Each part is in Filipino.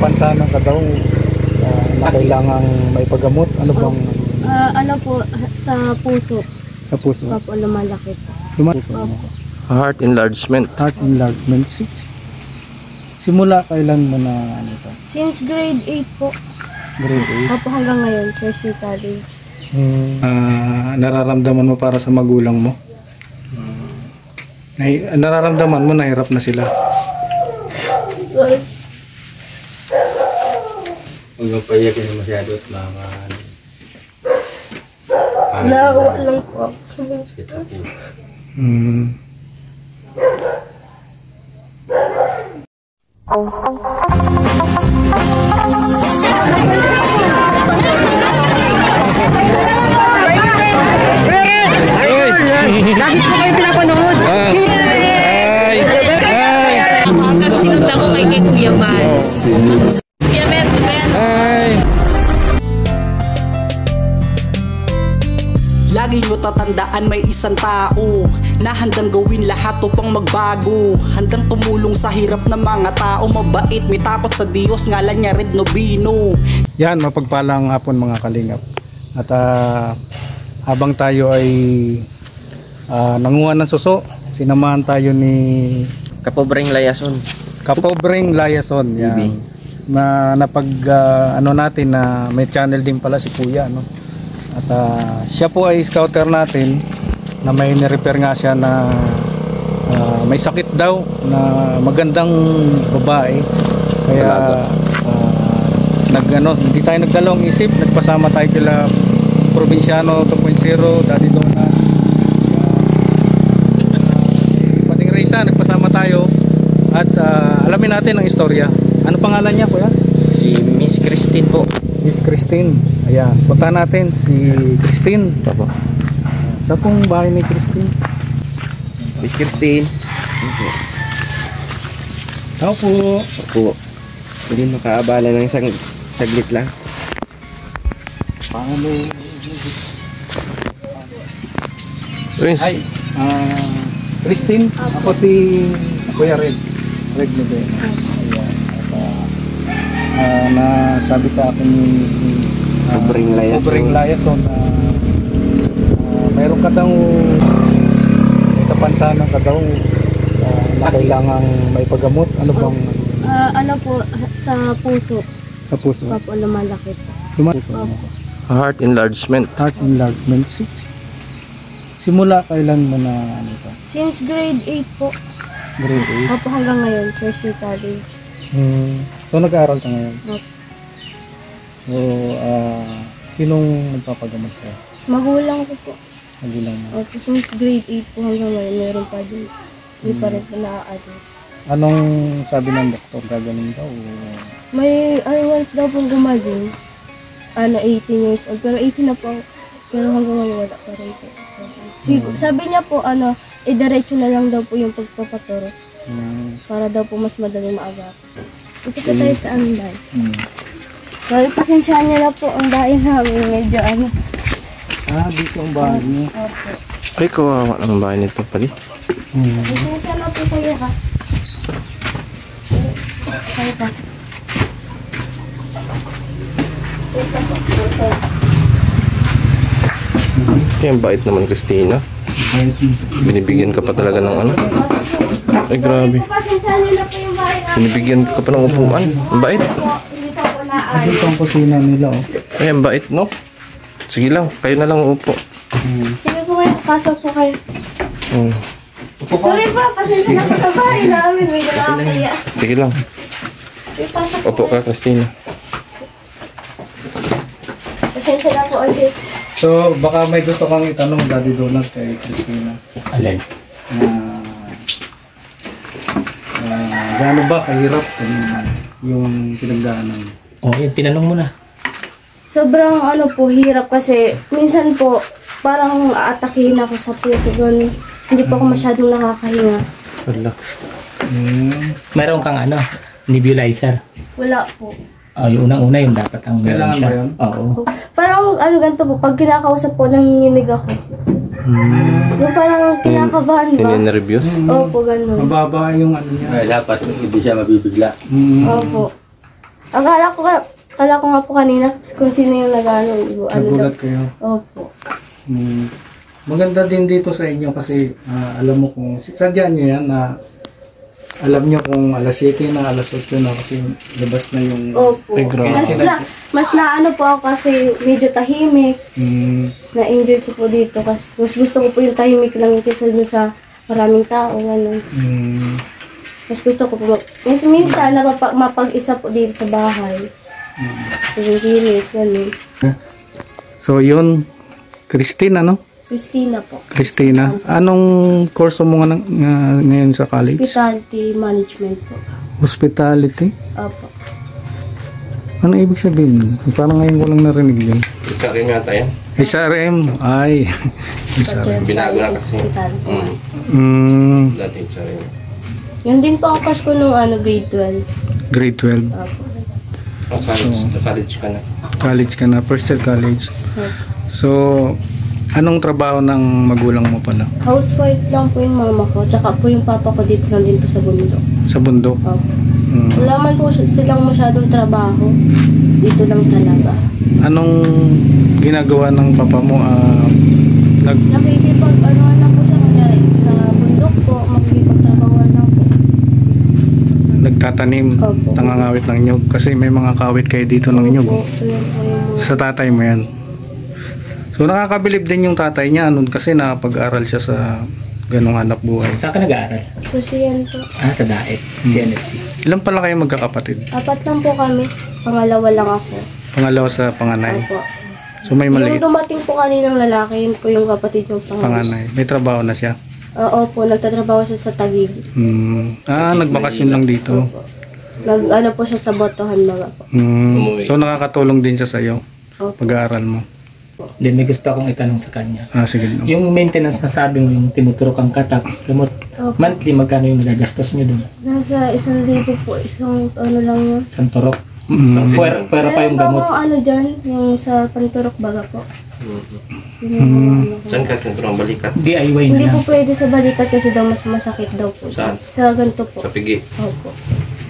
kapansanan ka daw na kailangang may paggamot. Ano bang? Ano po, sa puso. Sa puso? Opo, lumalaki po. Opo. Heart enlargement. Heart enlargement. Simula kailan mo na ano ito? Since grade 8 po. Grade 8? Opo, hanggang ngayon, first year college. Nararamdaman mo para sa magulang mo? Nararamdaman mo nahirap na sila? Huwag mo payakin na masyado at mga Naawa lang po. Lagi po kayo pinapanood. Sinundan ko kay Kuya Man. Kuya Man, lagi nyo tatandaan may isang tao na handang gawin lahat upang magbago. Handang tumulong sa hirap ng mga tao. Mabait, may takot sa Diyos, ngalan niya Red Nobino. Yan, mapagpalang hapon mga kalingap. At habang tayo ay nanguha ng suso, sinamahan tayo ni Kapobreng Layason. Kapobreng Layason. Yan. Na napag ano natin na may channel din pala si Kuya, no? At siya po ay scouter natin na may ni-repair nga siya na may sakit daw na magandang babae. Kaya hindi tayo nagdalawang isip, nagpasama tayo kila Probinsyano 2.0, Daddy Dona, Pating Risa, nagpasama tayo at alamin natin ang istorya. Ano pangalan niya, Kuya? Si Miss Christine po. Miss Christine. Ayan, punta natin si Christine. Opo. Sa pong bahay ni Christine. Miss Christine. Tao po. Opo. Hindi makaabala ng isang saglit lang. Paano? Hi. Christine, ako si Kuya Red. Red Nobino. Ayan. Nasabi sa akin ni Kapobreng Layason na mayroon ka daw may kapansanan ka daw na kailangang may paggamot. Ano bang? Ano po, sa puso. Sa puso? Opo, lumalaki po. Opo. Heart enlargement. Heart enlargement. Simula kailan mo na ano ito? Since grade 8 po. Grade 8? Opo, hanggang ngayon, first year college. So nag-aaral ka ngayon? Opo. So, sinong nagpapagamot sa'yo? Magulang ko po. Magulang mo? Opo, since grade 8 po hanggang ngayon, meron pa din. Hindi pa rin po na-address. Anong sabi ng doktor? Gagaling daw? May once daw pong gumaling. 18 years old. Pero 18 na po. Pero hanggang ngayon wala pa rin po. Sabi niya po, diretso na lang daw po yung pagpapaturo. Para daw po mas madaling maagap. Ito po tayo sa anday. Sorry, pasensyahan niyo na po ang dahin namin. Medyo Dito ang bahay niyo. Opo. Ay, kawawa ang bahay nito pali. Pasensya na po kayo ha. Kayo pasok. Kaya bait naman, Christina. Binibigyan ka pa talaga ng ano. Ay, grabe. Pasensyahan niyo na po yung bahay namin. Binibigyan ka pa ng upuan. Ang bait. Hindi pa po na-aayos. Dito ang kusina nila, oh. Ay, ang bait, no? Sige lang, kayo na lang uupo. Sige po kayo, pasok po kayo. Sorry po, pasensya na po sa bahay namin. May dala kaya. Sige lang. Pasok Opo ka, Christina. Pasensya na po ulit. So, baka may gusto kang itanong, Daddy Donald, kay Christina. alin. Gaano ba kahirap yung pinagdaanan? Yung tinanong mo na. Sobrang po, hirap kasi minsan po parang aatakihin ako sa puso doon. Hindi po ako masyadong nakakahinga. Wala. Meron kang nebulizer. Wala po. Yung unang-una yung dapat ang meron Kailangan siya. ba yun? Oo. Parang ganito po, pag kinakausap po, nanginginig ako. Yung parang kinakabahan ba? Hindi na-reviews? Opo, ganun. Mababa yung ano niya. Dapat hindi siya mabibigla. Opo. Akala ko nga po kanina kung sino yung nag-ano. Nagulat kayo. Opo. Maganda din dito sa inyo kasi alam mo kung sadya nyo yan na alam nyo kung alas 7 na, alas 8 na kasi labas na yung Opo. playground. Mas na ano po ako kasi medyo tahimik. Na-enjoy ko po dito kasi mas gusto ko po yung tahimik lang kaysa dun sa maraming tao. Ano. Mas gusto ko po. Minsan mapag-isa po dito sa bahay. Yung gilis, gano'n. So yun, Christine ano? Christina po. Christina, anong kurso mo ngayon sa college? Hospitality management po. Hospitality? Opo. Ano ibig sabihin? Parang ngayon ko lang narinig yun. Ikarim yata yan. SRM. Ay. SRM. Binago na kasi. Hospitality. Dati SRM. Yun din po ang course ko nung grade 12. Grade 12. Opo. College ka na. College ka na. First year college. So, anong trabaho ng magulang mo pala? Housewife lang po yung mama ko. Tsaka po yung papa ko dito lang din po sa bundok. Sa bundok? Opo. Wala man po silang masyadong trabaho. Dito lang talaga. Anong ginagawa ng papa mo? Nakikipag-anuhan lang po siya kunyari sa bundok po. Makikipagtrabahuan lang po. Nagtatanim, Opo. nangangawit ng nyug. Kasi may mga kawit kayo dito ng nyug. Opo. So, yun po yung Sa tatay mo yan. So nakakabilib din yung tatay niya kasi nakapag-aral siya sa ganong hanap buhay. Saan ka nag-aaral? sa siyan po. Sa Daet, CNFC. Ilan pala kayo magkakapatid? 4 lang po kami. Pangalawa lang ako. Pangalawa sa panganay. Opo. So may Yung maliit dumating po kaninang lalaki, yun po yung kapatid yung panganay. May trabaho na siya. Opo, nagtatrabaho siya sa Taguig. Nagbakasyon lang dito. Opo. Ano po siya sa Botohan mga po. So nakakatulong din siya sa iyo Opo. pag-aaral mo. Then may gusto akong itanong sa kanya. Sige. No. Yung maintenance na sabi mo, yung tinuturo kang tapos gamot, Opo. monthly magkano yung nagagastos nyo dun? Nasa 1,000 po, isang ano lang yun. Isang turok? Pwera pa yung Meron pa gamot? akong ano dyan, yung sa panturok baga po. Saan ka tinuturo ang balikat? DIY na Hindi lang. po pwede sa balikat kasi daw mas masakit daw po. Saan? Sa ganito po. Sa pigi. Opo.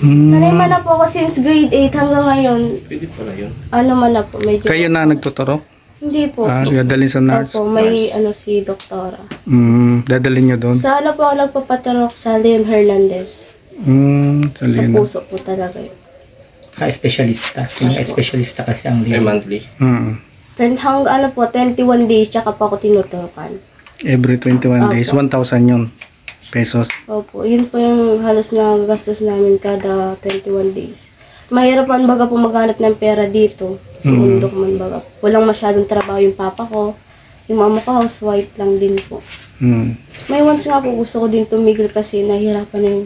Sanay man na po ako since grade 8 hanggang ngayon. Pwede pala yun. Ano man na po, medyo. Kayo na nagtuturo? Hindi po. Dadalhin sa nurse? Opo, may ano si doktora. Dadalhin nyo doon? Sa ano po ako nagpapaturok sa Leon Hernandez. Sa Sa Lina. puso po talaga yun. Espesyalista. Yung espesyalista kasi ang May liwan. monthly. Hanggang ano po, 21 days, tsaka pa ako tinuturukan. Every 21 days, 1,000 yun. Pesos. Opo, yun po yung halos na gastos namin kada 21 days. Mahirap man baga po maghanap ng pera dito. Sa bundok man baga. Walang masyadong trabaho yung papa ko. Yung mama ko housewife lang din po. May once nga po gusto ko din tumigil kasi nahihirapan na yung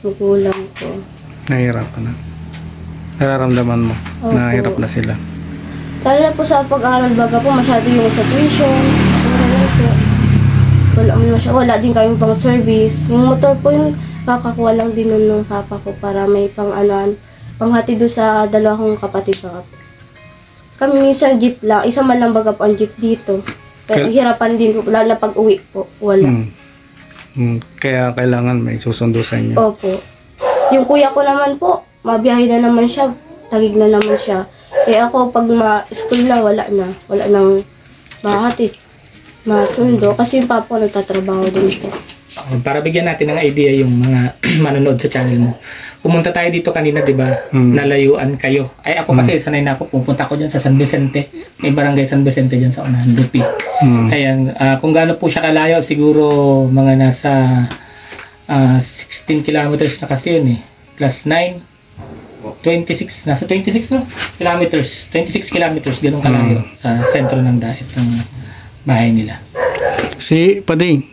magulang ko. Nahihirapan na. Nararamdaman mo. Opo. Nahihirap na sila. Lalo na po sa pag-aaral baga po masyado yung sa tuition. Wala din kami pang service. Yung motor po yung kakakuha lang din nun ng papa ko para may pang anuan, panghati doon sa dalawa kong kapatid baga po. Kami minsan jeep lang, isa man lang baga po ang jeep dito. Pero hirapan din po, lalo na pag uwi po, wala. Kaya kailangan may susundo sa inyo. Opo. Yung kuya ko naman po, mabiyahe na naman siya, tagig na naman siya. Eh ako, pag school na, wala nang mahatid, masundo. Kasi yung papa ko nagtatrabaho din po. Para bigyan natin ng idea yung mga manonood sa channel mo. Pumunta tayo dito kanina, di ba? Nalayuan kayo. Ay ako kasi sanay na ako, pupunta ko dyan sa San Vicente. May barangay San Vicente dyan sa unahan, Lupi. Ayan, kung gaano po siya kalayo, siguro mga nasa 16 kilometers na kasi yun eh. Plus 9, 26, nasa 26 no? Kilometers, 26 kilometers, ganun kalayo sa sentro ng Daet, ng bahay nila. Si Pading,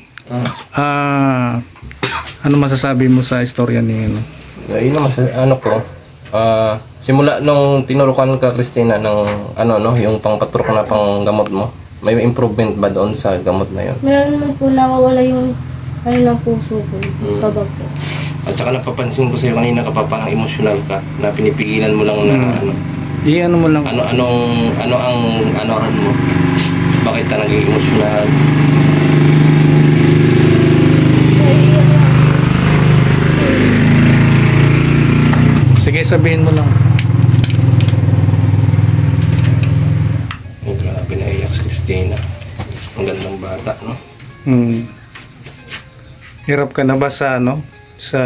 ano masasabi mo sa istorya ni ano? Yun naman ano ko. Simula nung tinurukan ka Christina ng yung pangpaturok na panggamot mo. May improvement ba doon sa gamot na yun? Meron naman po nawawala yung ng puso ko, baba po. At saka napapansin ko sa'yo kanina kapag parang emotional ka na pinipigilan mo lang na Ano mo lang. ano ang anoran mo. Bakit ka naging emotional? Sige, sabihin mo lang. Christina. Ang gandang bata, no? Hirap ka na ba sa ano? Sa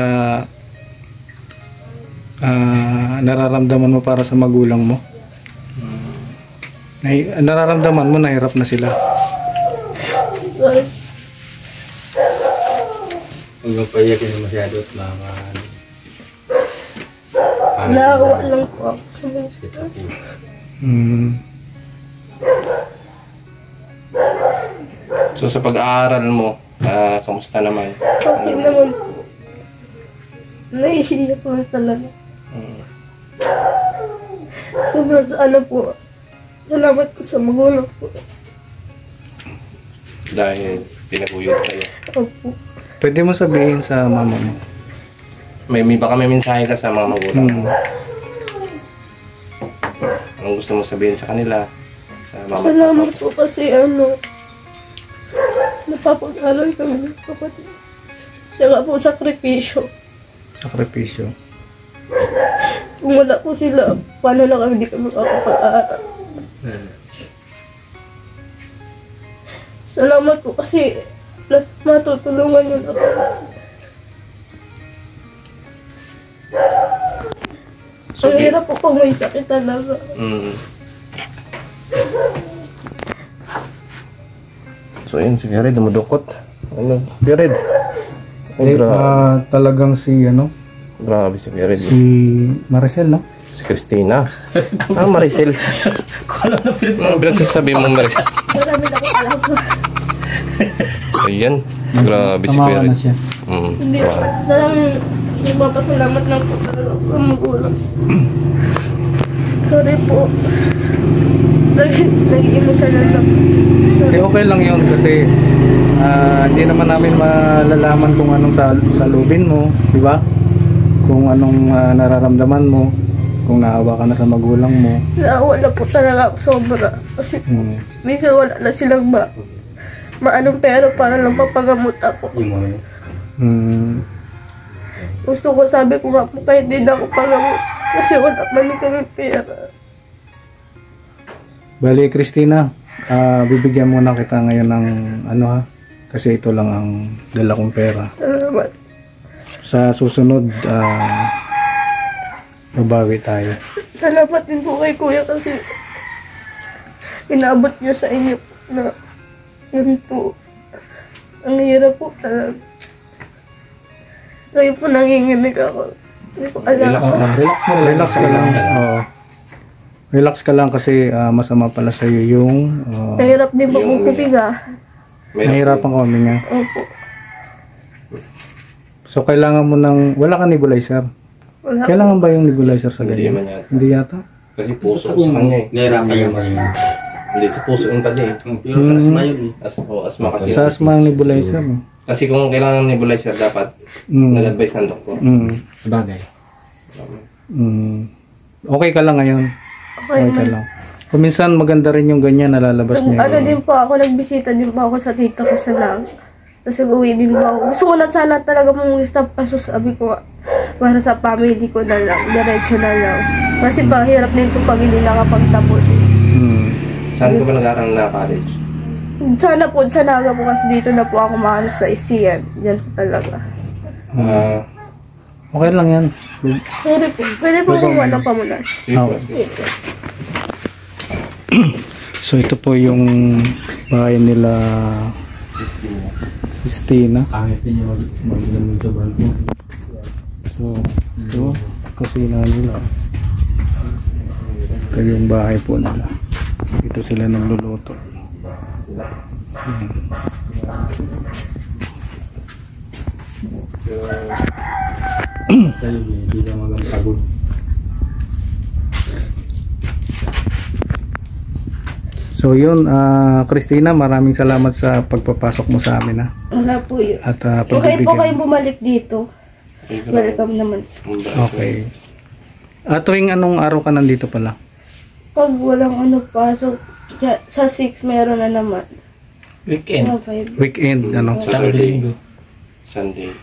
nararamdaman mo para sa magulang mo? Nararamdaman mo na hirap na sila? Sorry. Huwag kang payakin na masyado at Naawa lang po ako sa mga. So sa pag-aaral mo, kamusta naman? Okay naman po. Nahihiya po talaga. Sobrang po. Salamat ko sa magulang po. Dahil pinaguyod kayo. Opo. Pwede mo sabihin sa mama mo. Baka may mensahe ka sa mga magulang mo. Anong gusto mo sabihin sa kanila? Sa mama at Salamat papa? po kasi napapag-aral kami ng kapatid. Tsaka po sakripisyo. Sakripisyo. Kung wala po sila, paano na kami di kami makakapag-aaral. Salamat po kasi matutulungan yun ako. Ang hirap po pag may sakit talaga. So yun, si Jared, dumudukot. Ano, Jared? Talagang si ano? Grabe si Jared. Si Maricel, no? Si Christina. Maricel. Ano pinagsasabi mo, Maricel? Marami na po alam po. Ayan. Grabe si Tamawa Jared. na siya. Hindi po. Talagang nagpapasalamat lang po talaga po ang magulang. Sorry po. Nag-emotional lang po. Okay lang yun kasi hindi naman namin malalaman kung anong salubin mo, di ba? Kung anong nararamdaman mo, kung naawa ka na sa magulang mo. Naawa na po talaga ako sobra. Kasi minsan wala na silang maanong pera para lang papagamot ako. Gusto ko, sabi ko nga po kahit din ako pagamot kasi wala man kami pera. Bali, Christina, bibigyan muna kita ngayon ng ano ha, kasi ito lang ang dala kong pera. Salamat. Sa susunod, mabawi tayo. Salamat din po kay Kuya kasi inaabot niya sa inyo na ganito. Ang hirap po talaga. Ngayon po nanginginig ako. Hindi ko alam. Relax ka lang. Oo. Relax ka lang kasi masama pala sa iyo yung Nahirap din po kung kumiga. nahirapan ka huminga. Opo. So kailangan mo ng wala ka nebulizer. Wala. Kailangan ba yung nebulizer sa Hindi ganyan? man yata. Hindi yata. Kasi puso sa kanya eh. Nahirapan yung mga Hindi, sa puso yung pati eh. pero sa asma yun eh. Asma kasi. Sa asma ang nebulizer. Kasi kung kailangan ng nebulizer, dapat nag-advise ng doktor. Sabagay. Okay ka lang ngayon. Okay Okay ka man. lang. Kung minsan maganda rin yung ganyan, nalalabas niya. Ano din po ako, nagbisita din po ako sa tita ko sa lang. Kasi uwi din po ako. Gusto ko na sana talaga mong stop kaso sabi ko para sa family ko na lang, diretso na lang. Kasi pahirap din po pag hindi nakapagtapos. Saan ka ba nag-aaral na college? Sana po, sa Naga po kasi dito na po ako maanos sa isiyan. Yan po talaga. Okay lang yan. Pwede po kumuha ng pamunas. Sige po. Okay. So ito po yung bahay nila Christina. Pangit din yung mag-inom sa banko. So ito, kusina nila. Ito yung bahay po nila. Ito sila nagluluto. Sa'yo, hindi ka magang pagod. So yun, Christina, maraming salamat sa pagpapasok mo sa amin ha. Wala po yun. At Okay po pagbibigyan. kayong bumalik dito. Welcome naman. Okay. At tuwing anong araw ka nandito pala? Pag walang pasok, sa 6 meron na naman. Weekend. 5. Weekend, ano? Saturday. Sunday.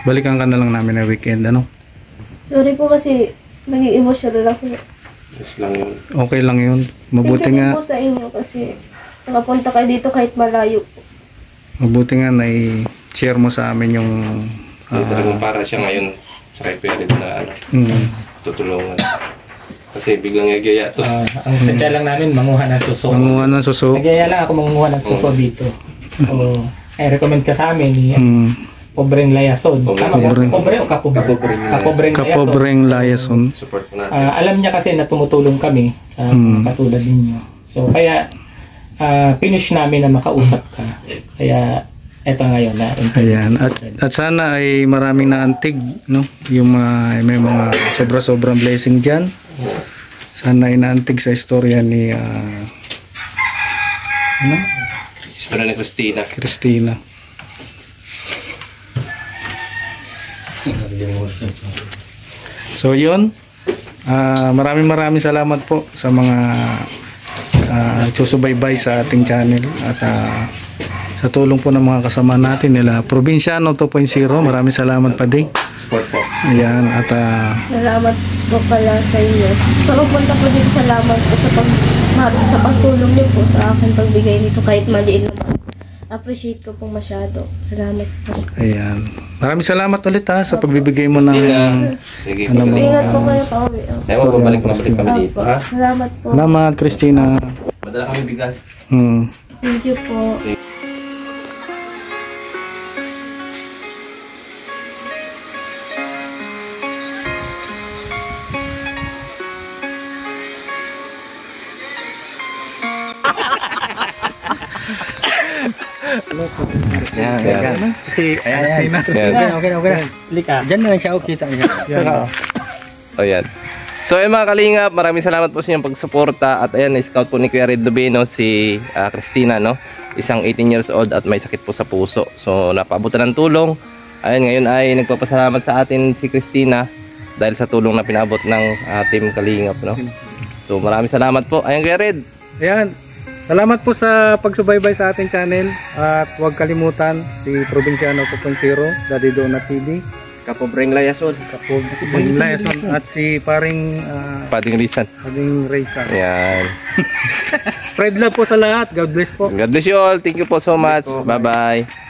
Balikan ka na lang namin na weekend, ano? Sorry po kasi nag-i-emotional ako. Yes lang yun. Okay lang yun. Mabuti Thank you nga. din po sa inyo kasi Nakapunta kayo dito kahit malayo po. Mabuti nga na i-share mo sa amin yung Talagang para siya ngayon sa kay Kuya Red na ano, tutulungan. Kasi biglang nagyaya to. Ang sadya lang namin, manguha ng suso. manguha ng suso. Nagyaya lang ako manguha ng suso dito. So, ay recommend ka sa amin ni Pobreng Layason. Tama ba? Pobre o kapobre? Kapobreng Layason. Kapobreng Layason. Support po natin. Alam niya kasi na tumutulong kami sa katulad ninyo. So, kaya finish namin na makausap ka. Kaya, eto ngayon na. Ayan. At sana ay maraming naantig, no? Yung may mga sobra-sobrang blessing dyan. Sana ay naantig sa istorya ni Historia ni Christina. Christina. So yun, maraming salamat po sa mga susubaybay sa ating channel at sa tulong po ng mga kasama natin nila Probinsyano 2.0. Maraming salamat pa din. Support po. Ayan, at Salamat po pala sa inyo. Pagpunta po din, salamat po sa pagtulong niyo po sa akin pagbigay nito kahit maliit naman. Appreciate ko po masyado. Salamat po. ayan. Maraming salamat ulit sa pagbibigay mo ng Sige, Ano mo? Ingat po kayo pa uwi. Ayaw mo, babalik kami dito. Ha? Salamat po. Salamat, Christina. Madala kami bigas. Thank you po. Yan. Si Christina. Okay na. Lika. Diyan na lang siya, okay, kita niya. O yan. So ayun mga kalingap, maraming salamat po sa inyong pagsuporta. At ayan, na-scout po ni Kuya Red Dubino si Christina, no? Isang 18 years old at may sakit po sa puso. So napaabutan ng tulong. Ayun, ngayon ay nagpapasalamat sa atin si Christina dahil sa tulong na pinabot ng Team Kalingap, no? So maraming salamat po. Ayun, Kuya Red. Ayan. Salamat po sa pagsubaybay sa ating channel at huwag kalimutan si Probinsyano 2.0, Daddy Donut TV, Kapobreng Layason. Kapobreng Layason at si paring Pading Rizan. Pading Raysan. Yan. Spread love po sa lahat. God bless po. God bless you all. Thank you po so much. Bye-bye.